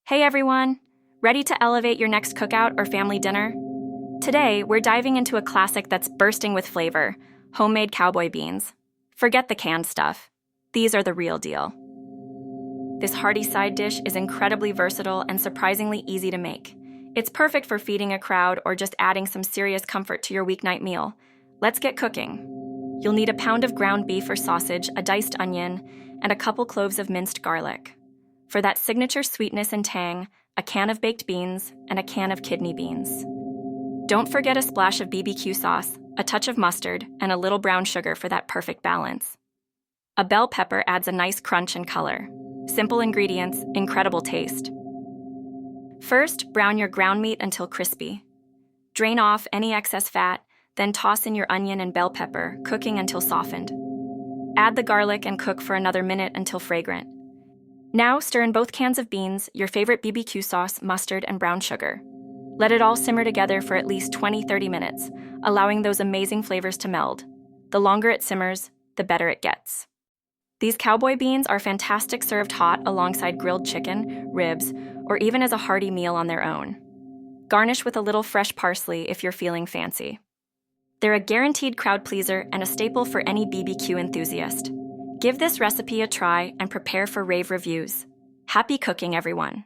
Hey everyone! Ready to elevate your next cookout or family dinner? Today, we're diving into a classic that's bursting with flavor, homemade cowboy beans. Forget the canned stuff. These are the real deal. This hearty side dish is incredibly versatile and surprisingly easy to make. It's perfect for feeding a crowd or just adding some serious comfort to your weeknight meal. Let's get cooking. You'll need a pound of ground beef or sausage, a diced onion, and a couple cloves of minced garlic. For that signature sweetness and tang, a can of baked beans and a can of kidney beans. Don't forget a splash of BBQ sauce, a touch of mustard, and a little brown sugar for that perfect balance. A bell pepper adds a nice crunch and color. Simple ingredients, incredible taste. First, brown your ground meat until crispy. Drain off any excess fat, then toss in your onion and bell pepper, cooking until softened. Add the garlic and cook for another minute until fragrant. Now stir in both cans of beans, your favorite BBQ sauce, mustard, and brown sugar. Let it all simmer together for at least 20-30 minutes, allowing those amazing flavors to meld. The longer it simmers, the better it gets. These cowboy beans are fantastic served hot alongside grilled chicken, ribs, or even as a hearty meal on their own. Garnish with a little fresh parsley if you're feeling fancy. They're a guaranteed crowd pleaser and a staple for any BBQ enthusiast. Give this recipe a try and prepare for rave reviews. Happy cooking, everyone!